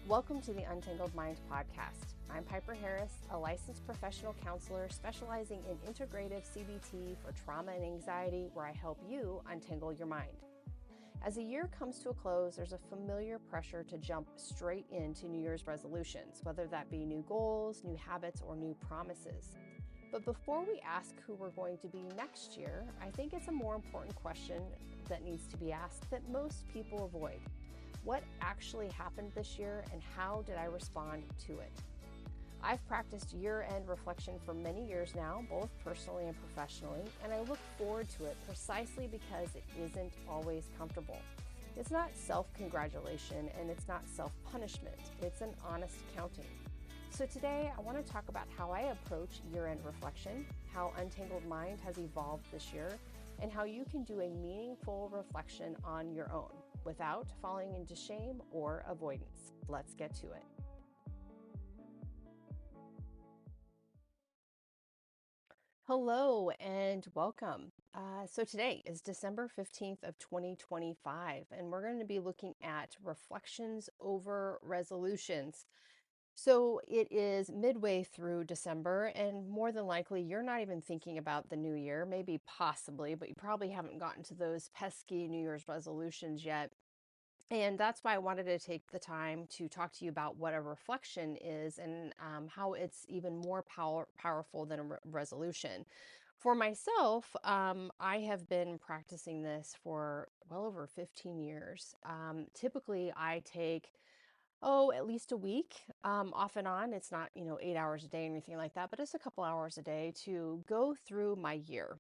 Welcome to the Untangled Mind podcast. I'm Piper Harris, a licensed professional counselor specializing in integrative CBT for trauma and anxiety, where I help you untangle your mind. As the year comes to a close, there's a familiar pressure to jump straight into New Year's resolutions, whether that be new goals, new habits, or new promises. But before we ask who we're going to be next year, I think it's a more important question that needs to be asked that most people avoid. What actually happened this year, and how did I respond to it? I've practiced year-end reflection for many years now, both personally and professionally, and I look forward to it precisely because it isn't always comfortable. It's not self-congratulation and it's not self-punishment. It's an honest accounting. So today I want to talk about how I approach year-end reflection, how Untangled Mind has evolved this year, and how you can do a meaningful reflection on your own without falling into shame or avoidance. Let's get to it. Hello and welcome. So today is December 15th of 2025, and we're going to be looking at reflections over resolutions. So it is midway through December, and more than likely, you're not even thinking about the new year, maybe possibly, but you probably haven't gotten to those pesky New Year's resolutions yet. And that's why I wanted to take the time to talk to you about what a reflection is and how it's even more powerful than a resolution. For myself, I have been practicing this for well over 15 years. Typically, I take at least a week, off and on. It's not, 8 hours a day or anything like that, but it's a couple hours a day to go through my year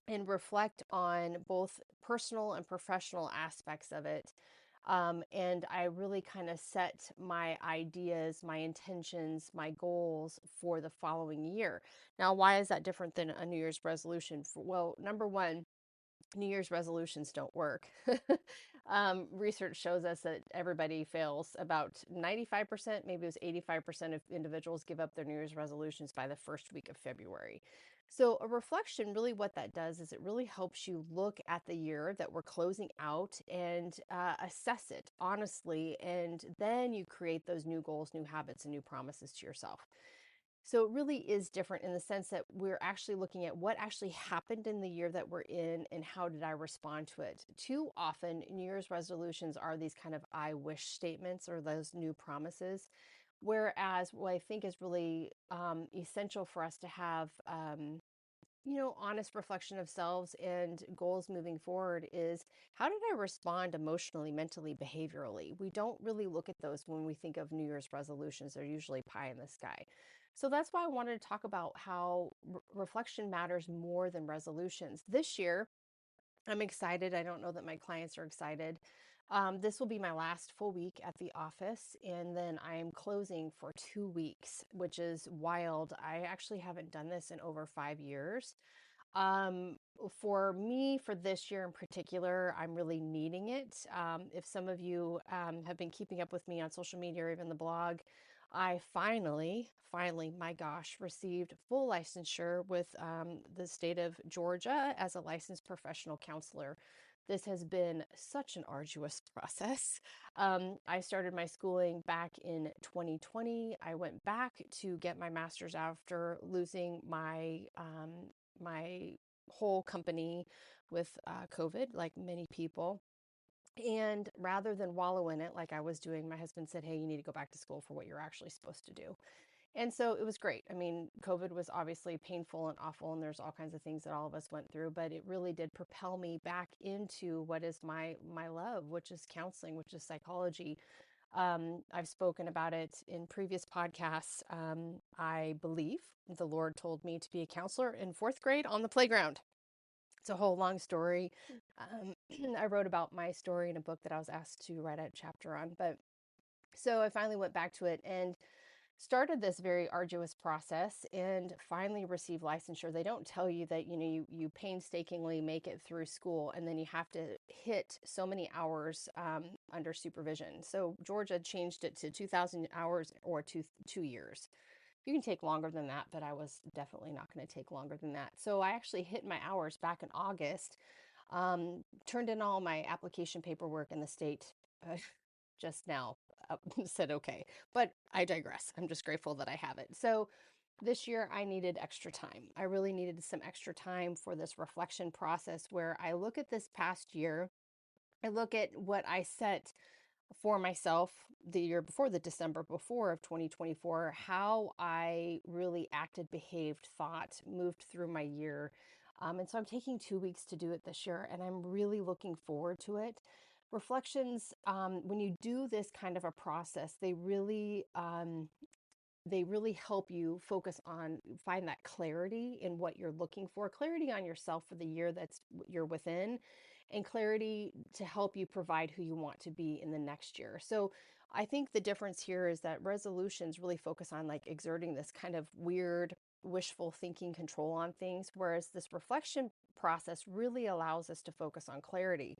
and reflect on both personal and professional aspects of it. And I really kind of set my ideas, my intentions, my goals for the following year. Now, why is that different than a New Year's resolution? Well, number one, New Year's resolutions don't work. Research shows us that everybody fails. About 95%, maybe it was 85% of individuals give up their New Year's resolutions by the first week of February. So, a reflection, really what that does is it really helps you look at the year that we're closing out and assess it honestly. And then you create those new goals, new habits, and new promises to yourself. So it really is different in the sense that we're actually looking at what actually happened in the year that we're in and how did I respond to it. Too often, New Year's resolutions are these kind of I wish statements or those new promises. Whereas what I think is really essential for us to have, honest reflection of selves and goals moving forward is how did I respond emotionally, mentally, behaviorally? We don't really look at those when we think of New Year's resolutions. They're usually pie in the sky. So that's why I wanted to talk about how reflection matters more than resolutions. This year, I'm excited. I don't know that my clients are excited. This will be my last full week at the office, and then I am closing for 2 weeks, which is wild. I actually haven't done this in over 5 years. Um, for me, for this year in particular, I'm really needing it. If some of you have been keeping up with me on social media or even the blog, I finally, my gosh, received full licensure with the state of Georgia as a licensed professional counselor. This has been such an arduous process. I started my schooling back in 2020. I went back to get my master's after losing my whole company with COVID, like many people. And rather than wallow in it like I was doing, my husband said, "Hey, you need to go back to school for what you're actually supposed to do." And so it was great. I mean, COVID was obviously painful and awful, and there's all kinds of things that all of us went through, but it really did propel me back into what is my love, which is counseling, which is psychology. I've spoken about it in previous podcasts. I believe the Lord told me to be a counselor in fourth grade on the playground. It's a whole long story. Um, I wrote about my story in a book that I was asked to write a chapter on. But so I finally went back to it and started this very arduous process and finally received licensure. They don't tell you that, you painstakingly make it through school and then you have to hit so many hours under supervision. So Georgia changed it to 2,000 hours or 2 years. You can take longer than that, but I was definitely not going to take longer than that. So I actually hit my hours back in August, turned in all my application paperwork, and the state just now said okay, but I digress. I'm just grateful that I have it. So this year I needed extra time. I really needed some extra time for this reflection process where I look at this past year. I look at what I set for myself the year before, the December before of 2024, how I really acted, behaved, thought, moved through my year. And so I'm taking 2 weeks to do it this year, and I'm really looking forward to it. Reflections, when you do this kind of a process, they really help you focus on find that clarity in what you're looking for, clarity on yourself for the year that's you're within, and clarity to help you provide who you want to be in the next year. So I think the difference here is that resolutions really focus on like exerting this kind of weird wishful thinking control on things, whereas this reflection process really allows us to focus on clarity.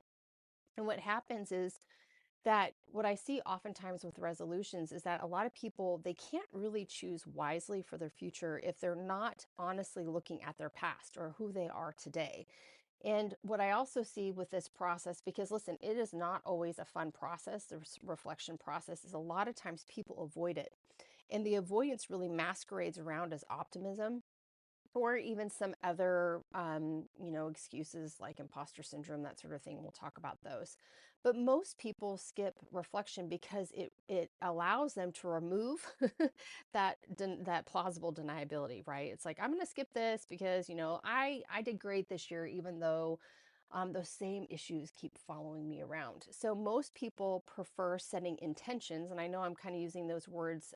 And what happens is that what I see oftentimes with resolutions is that a lot of people, they can't really choose wisely for their future if they're not honestly looking at their past or who they are today. And what I also see with this process, because listen, it is not always a fun process. The reflection process is a lot of times people avoid it. And the avoidance really masquerades around as optimism or even some other excuses like imposter syndrome, that sort of thing. We'll talk about those, but most people skip reflection because it allows them to remove that plausible deniability, right? It's like, I'm going to skip this because I did great this year, even though those same issues keep following me around. So most people prefer setting intentions, and I know I'm kind of using those words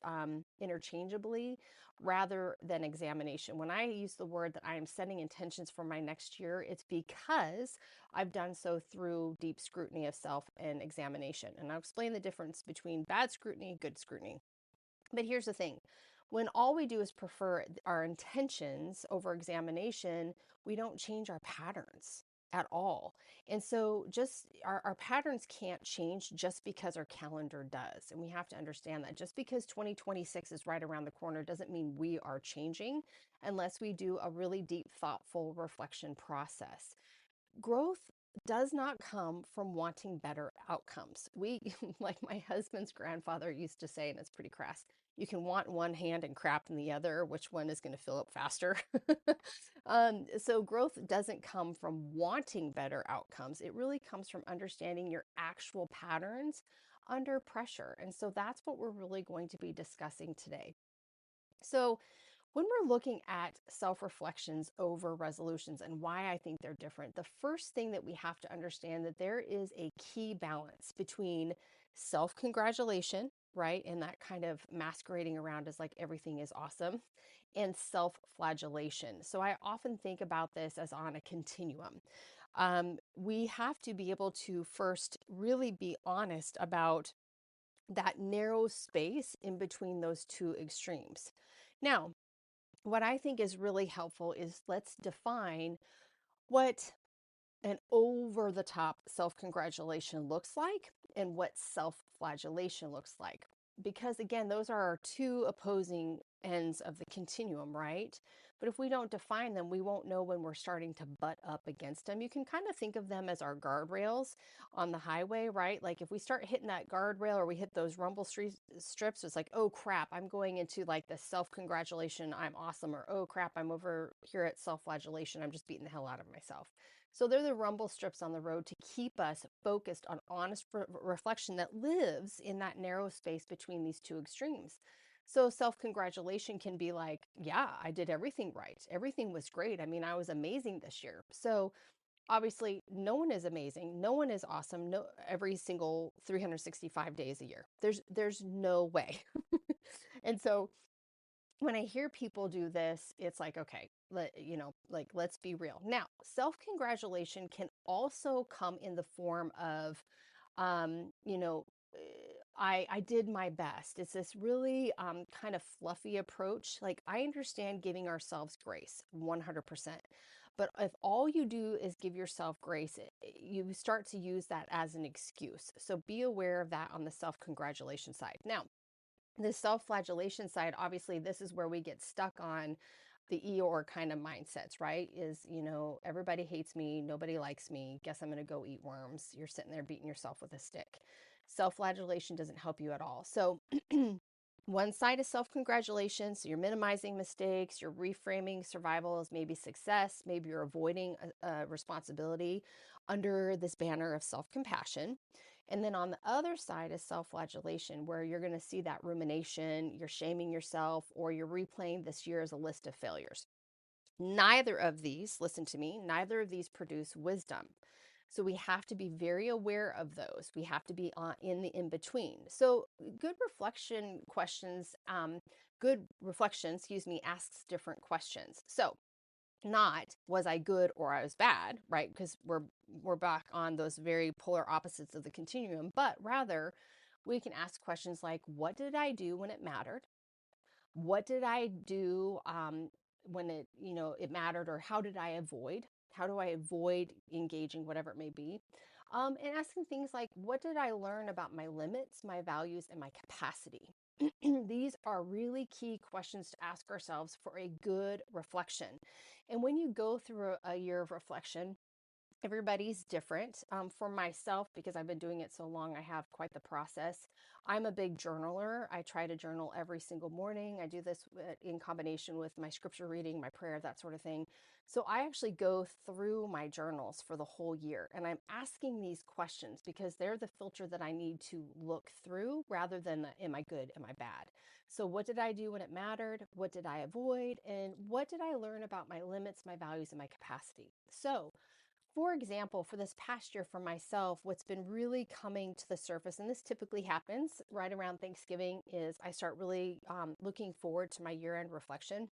interchangeably rather than examination. When I use the word that I am setting intentions for my next year, it's because I've done so through deep scrutiny of self and examination. And I'll explain the difference between bad scrutiny, good scrutiny. But here's the thing. When all we do is prefer our intentions over examination, we don't change our patterns at all. And so just our patterns can't change just because our calendar does. And we have to understand that just because 2026 is right around the corner doesn't mean we are changing unless we do a really deep, thoughtful reflection process. Growth does not come from wanting better outcomes. Like my husband's grandfather used to say, and it's pretty crass, you can want one hand and crap in the other. Which one is going to fill up faster? So growth doesn't come from wanting better outcomes. It really comes from understanding your actual patterns under pressure. And so that's what we're really going to be discussing today. So when we're looking at self reflections over resolutions and why I think they're different, the first thing that we have to understand that there is a key balance between self-congratulation, right? And that kind of masquerading around as like everything is awesome, and self-flagellation. So I often think about this as on a continuum. We have to be able to first really be honest about that narrow space in between those two extremes. Now, what I think is really helpful is let's define what an over the top self congratulation looks like and what self flagellation looks like. Because again, those are our two opposing ends of the continuum, right? But if we don't define them, we won't know when we're starting to butt up against them. You can kind of think of them as our guardrails on the highway, right? Like if we start hitting that guardrail or we hit those strips, it's like, oh crap, I'm going into like the self congratulation, I'm awesome, or oh crap, I'm over here at self flagellation, I'm just beating the hell out of myself. So they're the rumble strips on the road to keep us focused on honest reflection that lives in that narrow space between these two extremes. So self-congratulation can be like, yeah, I did everything right. Everything was great. I mean, I was amazing this year. So obviously, no one is amazing. No one is awesome. No, every single 365 days a year. There's no way. And so when I hear people do this, it's like, okay, let's be real. Now, self-congratulation can also come in the form of, um, you know, uh, I did my best. It's this really kind of fluffy approach. Like I understand giving ourselves grace 100%. But if all you do is give yourself grace, you start to use that as an excuse. So be aware of that on the self-congratulation side. Now, the self-flagellation side, obviously, this is where we get stuck on the Eeyore kind of mindsets, right? Is, everybody hates me, nobody likes me, guess I'm going to go eat worms. You're sitting there beating yourself with a stick. Self-flagellation doesn't help you at all. So one side is self-congratulation. So you're minimizing mistakes, you're reframing survival as maybe success, maybe you're avoiding a responsibility under this banner of self-compassion. And then on the other side is self-flagellation, where you're going to see that rumination, you're shaming yourself, or you're replaying this year as a list of failures. Neither of these, listen to me, neither of these produce wisdom. So we have to be very aware of those. We have to be in the in between. So good reflection, excuse me, asks different questions. So not was I good or I was bad, right? Because we're back on those very polar opposites of the continuum, but rather we can ask questions like, what did I do when it mattered? What did I do when it mattered, or how did I avoid? How do I avoid engaging, whatever it may be? And asking things like, what did I learn about my limits, my values, and my capacity? These are really key questions to ask ourselves for a good reflection. And when you go through a year of reflection, everybody's different. For myself, because I've been doing it so long, I have quite the process. I'm a big journaler. I try to journal every single morning. I do this in combination with my scripture reading, my prayer, that sort of thing. So I actually go through my journals for the whole year, and I'm asking these questions because they're the filter that I need to look through rather than am I good, am I bad? So what did I do when it mattered? What did I avoid? And what did I learn about my limits, my values, and my capacity? So for example, for this past year for myself, what's been really coming to the surface, and this typically happens right around Thanksgiving, is I start really looking forward to my year-end reflection.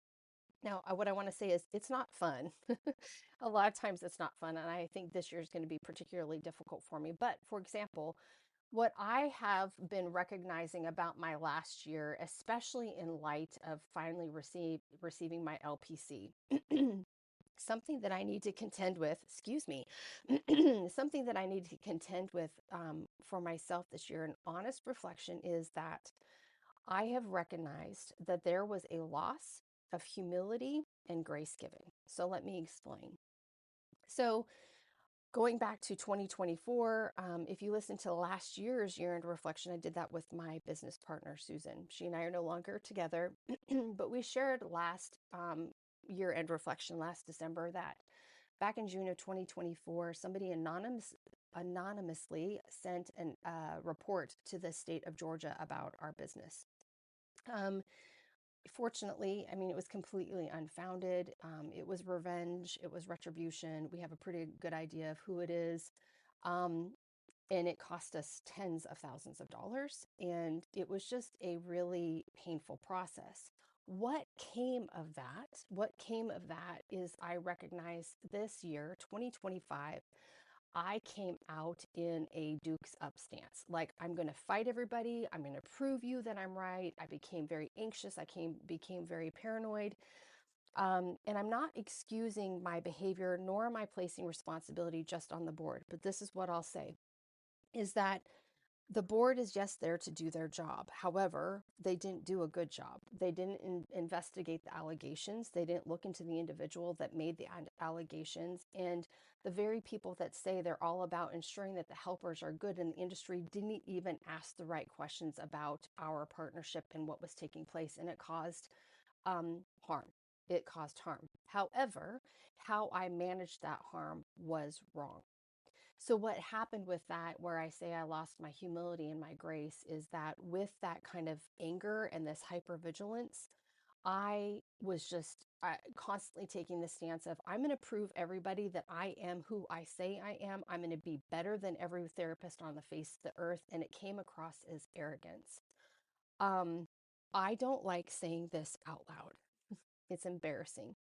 Now, what I want to say is it's not fun. A lot of times it's not fun, and I think this year is going to be particularly difficult for me. But for example, what I have been recognizing about my last year, especially in light of finally receiving my LPC, something that I need to contend with, excuse me, something that I need to contend with for myself this year, an honest reflection, is that I have recognized that there was a loss of humility and grace giving. So let me explain. So going back to 2024, if you listen to last year's year end reflection, I did that with my business partner, Susan. She and I are no longer together, but we shared last year end reflection last December that back in June of 2024, somebody anonymously sent a report to the state of Georgia about our business. Um, Fortunately, I mean, it was completely unfounded. It was revenge, it was retribution. We have a pretty good idea of who it is. Um, and it cost us tens of thousands of dollars. And it was just a really painful process. What came of that? What came of that is I recognize this year, 2025, I came out in a Duke's up stance. Like, I'm going to fight everybody. I'm going to prove you that I'm right. I became very anxious. Became very paranoid. And I'm not excusing my behavior, nor am I placing responsibility just on the board. But this is what I'll say is that the board is just there to do their job. However, they didn't do a good job. They didn't investigate the allegations. They didn't look into the individual that made the allegations. And the very people that say they're all about ensuring that the helpers are good in the industry didn't even ask the right questions about our partnership and what was taking place. And it caused harm. It caused harm. However, how I managed that harm was wrong. So, what happened with that, where I say I lost my humility and my grace, is that with that kind of anger and this hypervigilance, I was just constantly taking the stance of I'm going to prove everybody that I am who I say I am. I'm going to be better than every therapist on the face of the earth. And it came across as arrogance. Um, I don't like saying this out loud. It's embarrassing,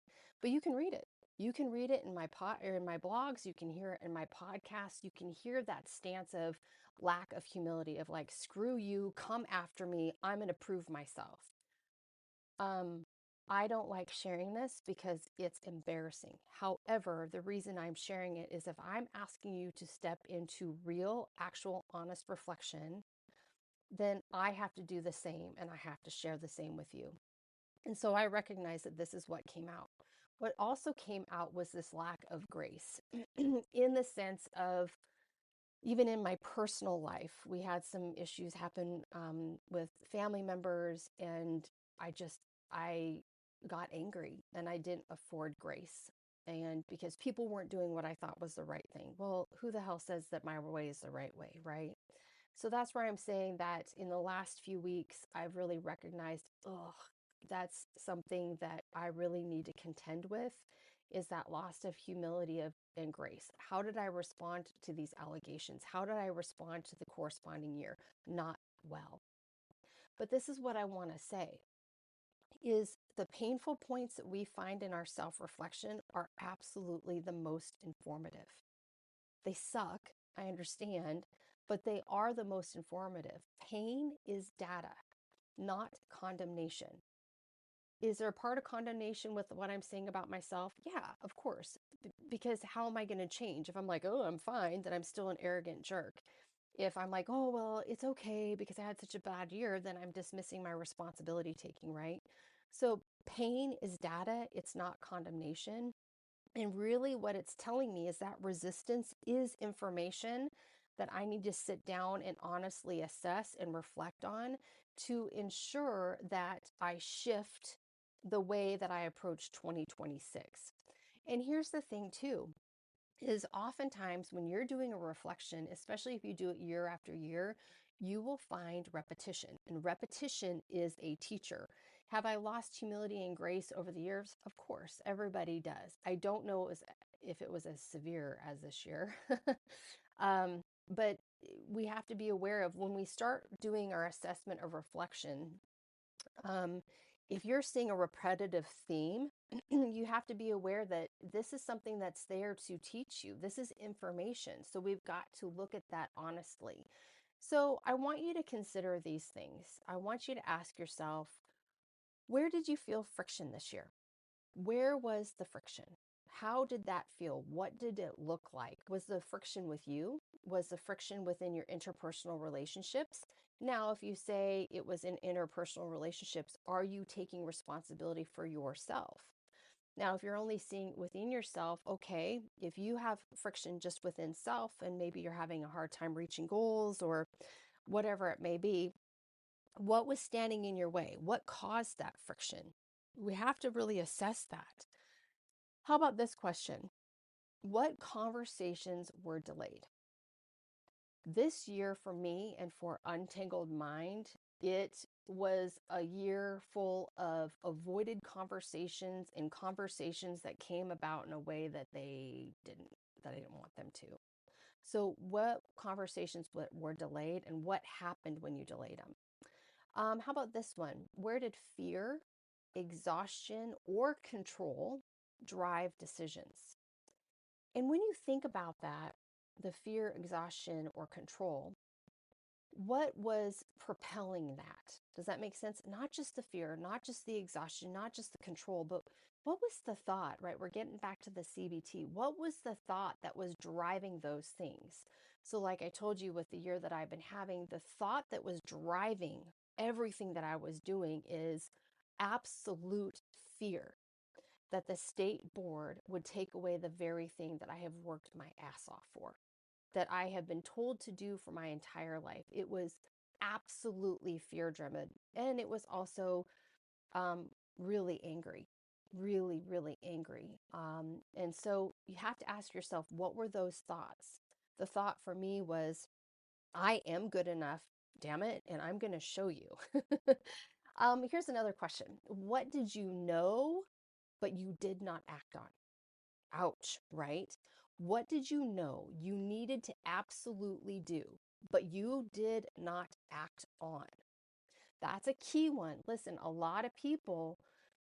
but you can read it. You can read it in my or in my blogs. You can hear it in my podcasts. You can hear that stance of lack of humility, of like, screw you, come after me. I'm going to prove myself. Um, I don't like sharing this because it's embarrassing. However, the reason I'm sharing it is if I'm asking you to step into real, actual, honest reflection, then I have to do the same and I have to share the same with you. And so I recognize that this is what came out. What also came out was this lack of grace in the sense of Even in my personal life, we had some issues happen with family members, and I just, I got angry and I didn't afford grace. And because people weren't doing what I thought was the right thing. Well, who the hell says that my way is the right way, right? So that's where I'm saying that in the last few weeks, I've really recognized, oh, that's something that I really need to contend with is that loss of humility of and grace. How did I respond to these allegations? How did I respond to the corresponding year? Not well. But this is what I want to say is the painful points that we find in our self-reflection are absolutely the most informative. They suck, I understand, but they are the most informative. Pain is data, not condemnation. Is there a part of condemnation with what I'm saying about myself? Yeah, of course. Because how am I going to change? If I'm like, oh, I'm fine, then I'm still an arrogant jerk. If I'm like, oh, well, it's okay because I had such a bad year, then I'm dismissing my responsibility taking, right? So pain is data, it's not condemnation. And really, what it's telling me is that resistance is information that I need to sit down and honestly assess and reflect on to ensure that I shift the way that I approach 2026. And here's the thing, too, is oftentimes when you're doing a reflection, especially if you do it year after year, you will find repetition. And repetition is a teacher. Have I lost humility and grace over the years? Of course, everybody does. I don't know if it was as severe as this year. But we have to be aware of when we start doing our assessment of reflection, um, if you're seeing a repetitive theme, you have to be aware that this is something that's there to teach you. This is information. So we've got to look at that honestly. So I want you to consider these things. I want you to ask yourself, where did you feel friction this year? Where was the friction? How did that feel? What did it look like? Was the friction with you? Was the friction within your interpersonal relationships? Now, if you say it was in interpersonal relationships, are you taking responsibility for yourself? Now, if you're only seeing within yourself, okay, if you have friction just within self and maybe you're having a hard time reaching goals or whatever it may be, what was standing in your way? What caused that friction? We have to really assess that. How about this question? What conversations were delayed? This year for me and for Untangled Mind, it was a year full of avoided conversations and conversations that came about in a way that that I didn't want them to. So, what conversations were delayed and what happened when you delayed them? How about this one? Where did fear, exhaustion, or control drive decisions? And when you think about that, the fear, exhaustion, or control, what was propelling that? Does that make sense? Not just the fear, not just the exhaustion, not just the control, but what was the thought, right? We're getting back to the CBT. What was the thought that was driving those things? So, like I told you with the year that I've been having, the thought that was driving everything that I was doing is absolute fear that the state board would take away the very thing that I have worked my ass off for, that I have been told to do for my entire life. It was absolutely fear driven. And it was also um, really angry, really, really angry. And so you have to ask yourself, what were those thoughts? The thought for me was, I am good enough, damn it, and I'm going to show you. Here's another question. What did you know, but you did not act on? Ouch, right? What did you know you needed to absolutely do, but you did not act on? That's a key one. Listen, a lot of people,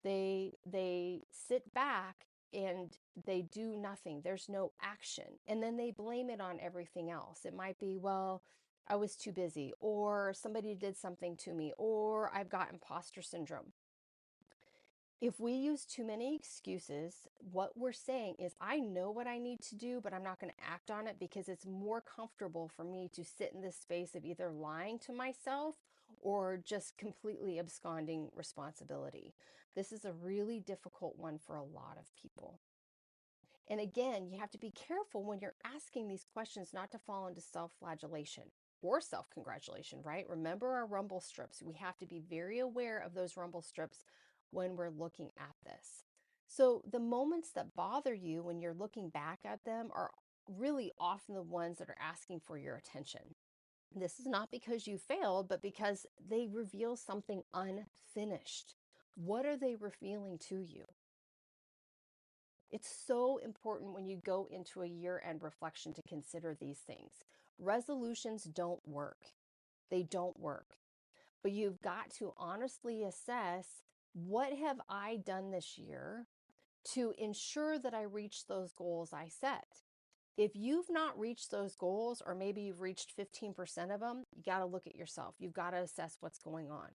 they sit back and they do nothing. There's no action. And then they blame it on everything else. It might be, well, I was too busy, or somebody did something to me, or I've got imposter syndrome. If we use too many excuses, what we're saying is, I know what I need to do, but I'm not going to act on it because it's more comfortable for me to sit in this space of either lying to myself or just completely absconding responsibility. This is a really difficult one for a lot of people. And again, you have to be careful when you're asking these questions not to fall into self-flagellation or self-congratulation, right? Remember our rumble strips. We have to be very aware of those rumble strips when we're looking at this. So the moments that bother you when you're looking back at them are really often the ones that are asking for your attention. This is not because you failed, but because they reveal something unfinished. What are they revealing to you? It's so important when you go into a year-end reflection to consider these things. Resolutions don't work. They don't work. But you've got to honestly assess, what have I done this year to ensure that I reach those goals I set? If you've not reached those goals, or maybe you've reached 15% of them, you got to look at yourself. You've got to assess what's going on.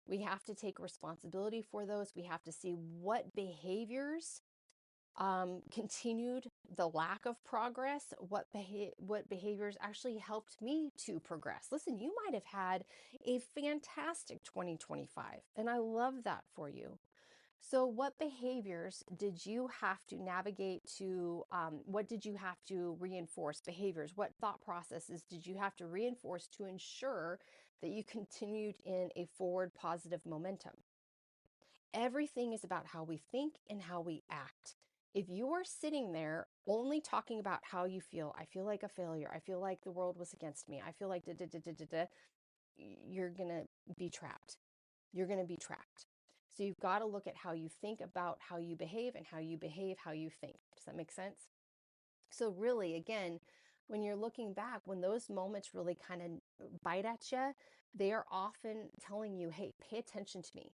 We have to take responsibility for those. We have to see what behaviors continued the lack of progress, what behaviors actually helped me to progress. Listen, you might have had a fantastic 2025, and I love that for you. So, what behaviors did you have to navigate to? What did you have to reinforce? Behaviors. What thought processes did you have to reinforce to ensure that you continued in a forward positive momentum? Everything is about how we think and how we act. If you are sitting there only talking about how you feel, I feel like a failure, I feel like the world was against me, I feel like da da da da da da, you're going to be trapped. You're going to be trapped. So you've got to look at how you think about how you behave, and how you behave how you think. Does that make sense? So really, again, when you're looking back, when those moments really kind of bite at you, they are often telling you, hey, pay attention to me.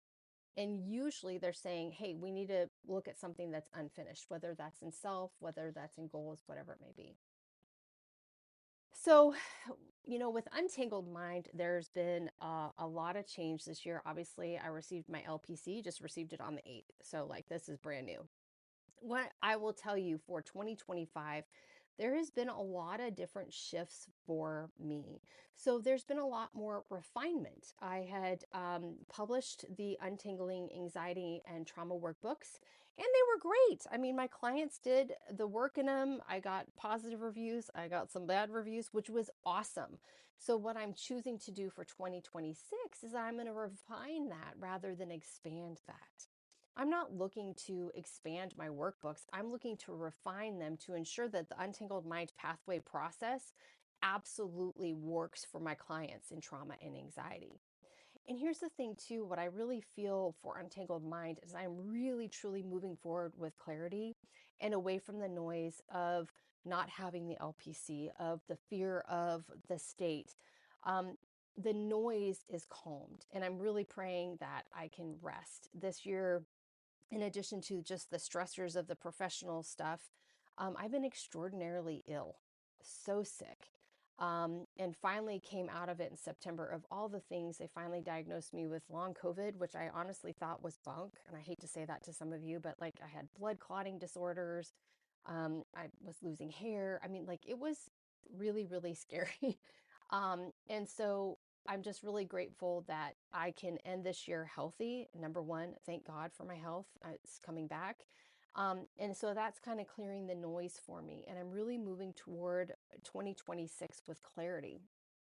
And usually they're saying, hey, we need to look at something that's unfinished, whether that's in self, whether that's in goals, whatever it may be. So, with Untangled Mind, there's been a lot of change this year. Obviously, I received my LPC, just received it on the 8th. So, like, this is brand new. What I will tell you for 2025, there has been a lot of different shifts for me. So there's been a lot more refinement. I had published the Untangling Anxiety and Trauma workbooks, and they were great. I mean, my clients did the work in them. I got positive reviews, I got some bad reviews, which was awesome. So what I'm choosing to do for 2026 is I'm going to refine that rather than expand that. I'm not looking to expand my workbooks. I'm looking to refine them to ensure that the Untangled Mind pathway process absolutely works for my clients in trauma and anxiety. And here's the thing, too, what I really feel for Untangled Mind is I'm really truly moving forward with clarity and away from the noise of not having the LPC, of the fear of the state. Um, the noise is calmed, and I'm really praying that I can rest. This year, in addition to just the stressors of the professional stuff, I've been extraordinarily ill, so sick. And finally came out of it in September. Of all the things, they finally diagnosed me with long COVID, which I honestly thought was bunk. And I hate to say that to some of you, but like, I had blood clotting disorders. I was losing hair. I mean, like, it was really, really scary. And so I'm just really grateful that I can end this year healthy. Number one, thank God for my health. It's coming back. And so that's kind of clearing the noise for me. And I'm really moving toward 2026 with clarity.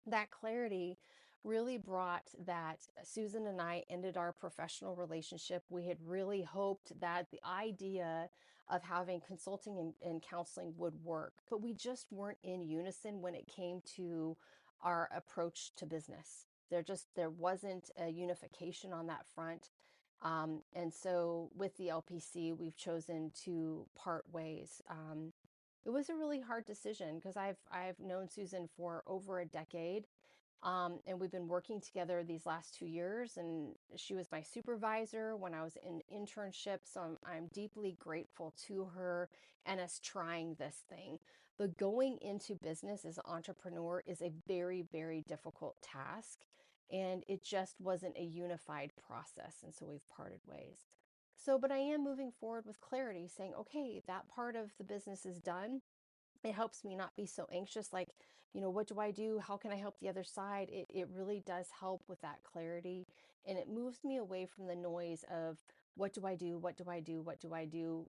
That clarity really brought that Susan and I ended our professional relationship. We had really hoped that the idea of having consulting and counseling would work, but we just weren't in unison when it came to our approach to business. There wasn't a unification on that front. And so with the LPC, we've chosen to part ways. It was a really hard decision because I've known Susan for over a decade. And we've been working together these last 2 years, and she was my supervisor when I was in internship. So I'm deeply grateful to her and us trying this thing. But going into business as an entrepreneur is a very, very difficult task. And it just wasn't a unified process. And so we've parted ways. So, but I am moving forward with clarity, saying, okay, that part of the business is done. It helps me not be so anxious, like, what do I do? How can I help the other side? It really does help with that clarity. And it moves me away from the noise of what do I do? What do I do? What do I do?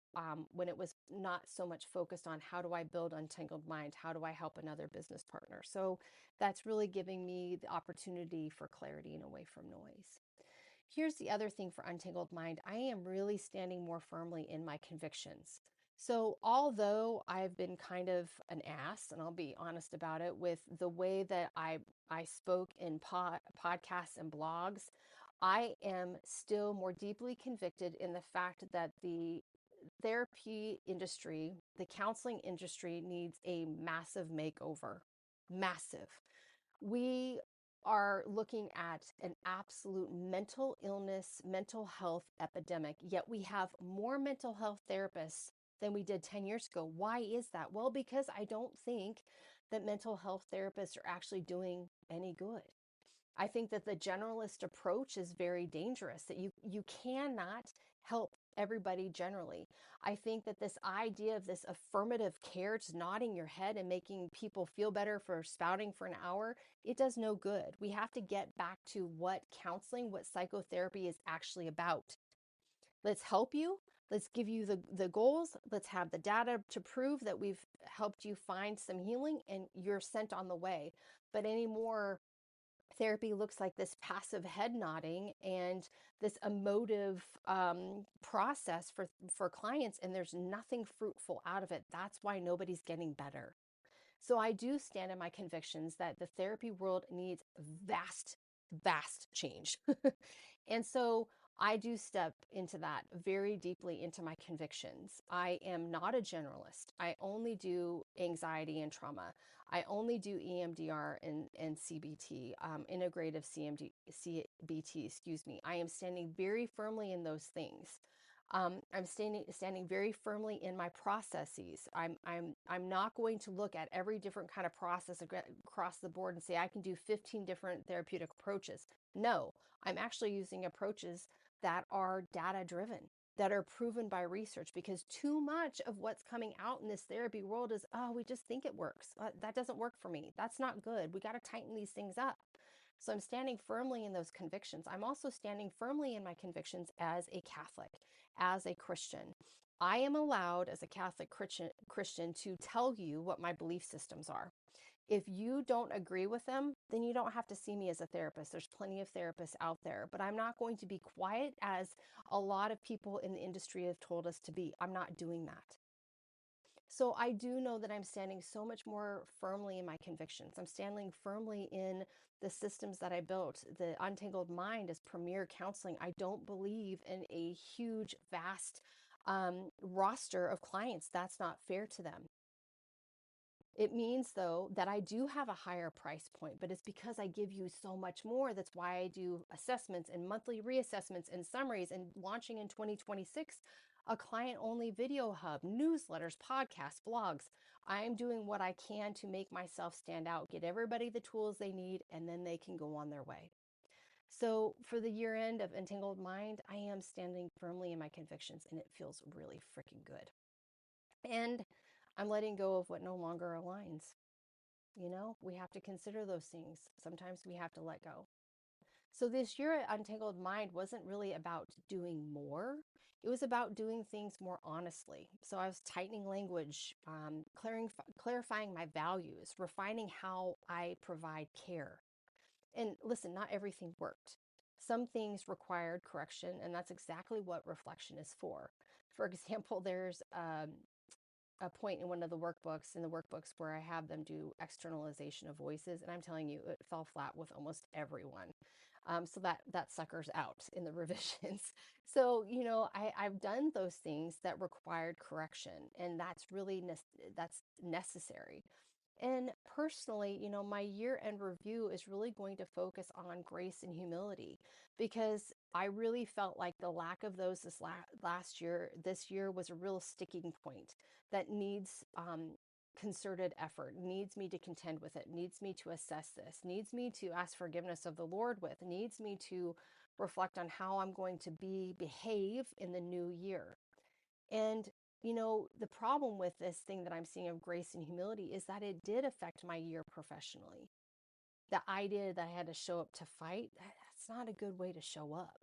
When it was not so much focused on how do I build Untangled Mind? How do I help another business partner? So that's really giving me the opportunity for clarity and away from noise. Here's the other thing for Untangled Mind. I am really standing more firmly in my convictions. So, although I've been kind of an ass, and I'll be honest about it, with the way that I spoke in podcasts and blogs, I am still more deeply convicted in the fact that the therapy industry, the counseling industry needs a massive makeover. Massive. We are looking at an absolute mental illness, mental health epidemic, yet we have more mental health therapists than we did 10 years ago. Why is that? Well, because I don't think that mental health therapists are actually doing any good. I think that the generalist approach is very dangerous, that you cannot help everybody generally. I think that this idea of this affirmative care, just nodding your head and making people feel better for spouting for an hour, it does no good. We have to get back to what counseling, what psychotherapy is actually about. Let's help you. Let's give you the goals. Let's have the data to prove that we've helped you find some healing and you're sent on the way. But anymore, therapy looks like this passive head nodding and this emotive process for clients, and there's nothing fruitful out of it. That's why nobody's getting better. So I do stand in my convictions that the therapy world needs vast change. And so I do step into that very deeply into my convictions. I am not a generalist. I only do anxiety and trauma. I only do EMDR and CBT, integrative CBT, excuse me. I am standing very firmly in those things. I'm standing very firmly in my processes. I'm not going to look at every different kind of process across the board and say I can do 15 different therapeutic approaches. No, I'm actually using approaches that are data driven, that are proven by research, because too much of what's coming out in this therapy world is, oh, we just think it works. That doesn't work for me. That's not good. We got to tighten these things up. So I'm standing firmly in those convictions. I'm also standing firmly in my convictions as a Catholic, as a Christian. I am allowed as a Catholic Christian to tell you what my belief systems are. If you don't agree with them, then you don't have to see me as a therapist. There's plenty of therapists out there, but I'm not going to be quiet as a lot of people in the industry have told us to be. I'm not doing that. So I do know that I'm standing so much more firmly in my convictions. I'm standing firmly in the systems that I built. The Untangled Mind is premier counseling. I don't believe in a huge, vast roster of clients. That's not fair to them. It means, though, that I do have a higher price point, but it's because I give you so much more. That's why I do assessments and monthly reassessments and summaries, and launching in 2026, a client only video hub, newsletters, podcasts, blogs. I'm doing what I can to make myself stand out, get everybody the tools they need, and then they can go on their way. So, for the year end of Entangled Mind, I am standing firmly in my convictions, and it feels really freaking good. And I'm letting go of what no longer aligns. You know, we have to consider those things. Sometimes we have to let go. So this year at Untangled Mind wasn't really about doing more. It was about doing things more honestly. So I was tightening language, clarifying my values, refining how I provide care. And listen, not everything worked. Some things required correction, and that's exactly what reflection is for. For example, there's a point in one of the workbooks where I have them do externalization of voices, and I'm telling you, it fell flat with almost everyone. So that sucker's out in the revisions. So I've done those things that required correction, and that's necessary. And personally, my year end review is really going to focus on grace and humility, because I really felt like the lack of those this year was a real sticking point that needs concerted effort, needs me to contend with it, needs me to assess this, needs me to ask forgiveness of the Lord with, needs me to reflect on how I'm going to behave in the new year. And, the problem with this thing that I'm seeing of grace and humility is that it did affect my year professionally. The idea that I had to show up to fight, that's not a good way to show up.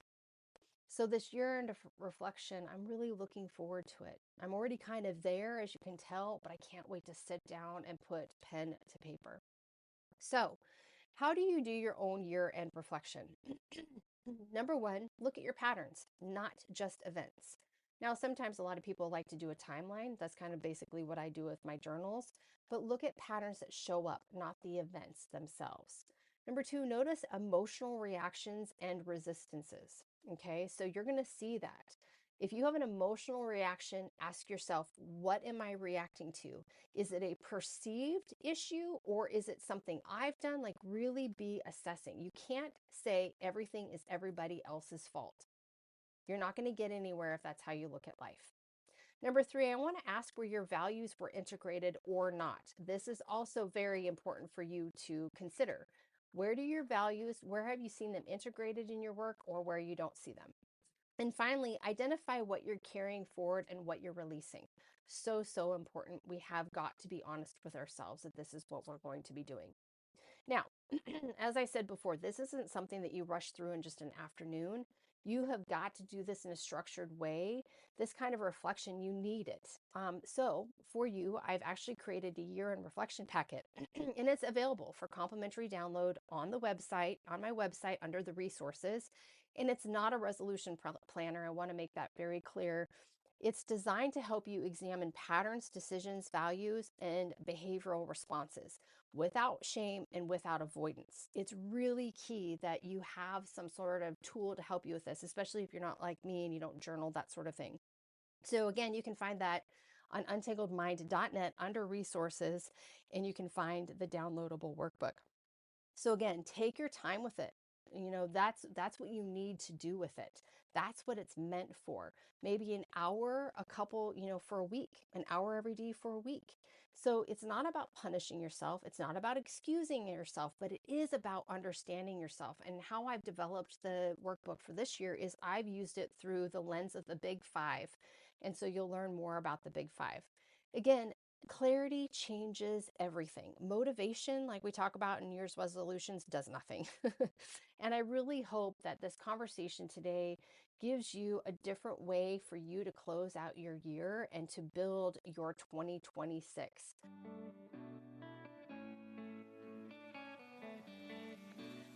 So this year of reflection, I'm really looking forward to it. I'm already kind of there, as you can tell, but I can't wait to sit down and put pen to paper. So, how do you do your own year-end reflection? Number one, look at your patterns, not just events. Now, sometimes a lot of people like to do a timeline. That's kind of basically what I do with my journals. But look at patterns that show up, not the events themselves. Number two, notice emotional reactions and resistances. Okay, so you're going to see that. If you have an emotional reaction, ask yourself, what am I reacting to? Is it a perceived issue or is it something I've done? Like, really be assessing. You can't say everything is everybody else's fault. You're not going to get anywhere if that's how you look at life. Number three, I want to ask where your values were integrated or not. This is also very important for you to consider. Where do your values, where have you seen them integrated in your work or where you don't see them? And finally, identify what you're carrying forward and what you're releasing. So important. We have got to be honest with ourselves that this is what we're going to be doing. Now, as I said before, this isn't something that you rush through in just an afternoon. You have got to do this in a structured way. This kind of reflection, you need it. So for you, I've actually created a year in reflection packet, and it's available for complimentary download on the website, on my website under the resources. And it's not a resolution planner. I want to make that very clear. It's designed to help you examine patterns, decisions, values, and behavioral responses without shame and without avoidance. It's really key that you have some sort of tool to help you with this, especially if you're not like me and you don't journal, that sort of thing. So again, you can find that on untangledmind.net under resources, and you can find the downloadable workbook. So again, take your time with it. That's what you need to do with it. That's what it's meant for. Maybe an hour, a couple, for a week, an hour every day for a week. So it's not about punishing yourself. It's not about excusing yourself, but it is about understanding yourself. And how I've developed the workbook for this year is I've used it through the lens of the big five. And so you'll learn more about the big five. Again, clarity changes everything. Motivation, like we talk about in New Year's resolutions, does nothing. And I really hope that this conversation today gives you a different way for you to close out your year and to build your 2026.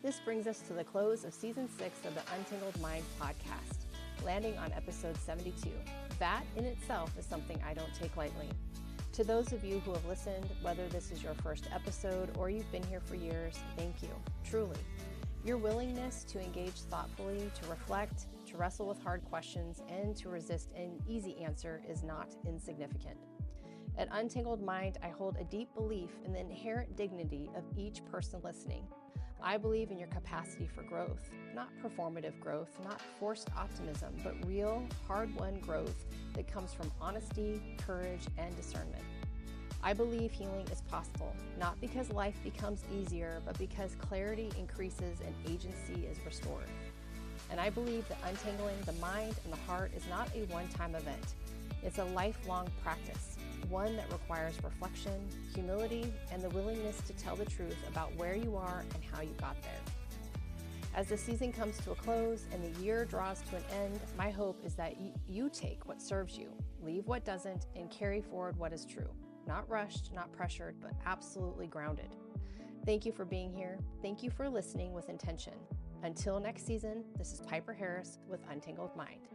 This brings us to the close of season 6 of the Untangled Mind podcast, landing on episode 72. That in itself is something I don't take lightly. To those of you who have listened, whether this is your first episode or you've been here for years, thank you, truly. Your willingness to engage thoughtfully, to reflect, to wrestle with hard questions, and to resist an easy answer is not insignificant. At Untangled Mind, I hold a deep belief in the inherent dignity of each person listening. I believe in your capacity for growth, not performative growth, not forced optimism, but real, hard-won growth that comes from honesty, courage, and discernment. I believe healing is possible, not because life becomes easier, but because clarity increases and agency is restored. And I believe that untangling the mind and the heart is not a one-time event. It's a lifelong practice, one that requires reflection, humility, and the willingness to tell the truth about where you are and how you got there. As the season comes to a close and the year draws to an end, my hope is that you take what serves you, leave what doesn't, and carry forward what is true. Not rushed, not pressured, but absolutely grounded. Thank you for being here. Thank you for listening with intention. Until next season, this is Piper Harris with Untangled Mind.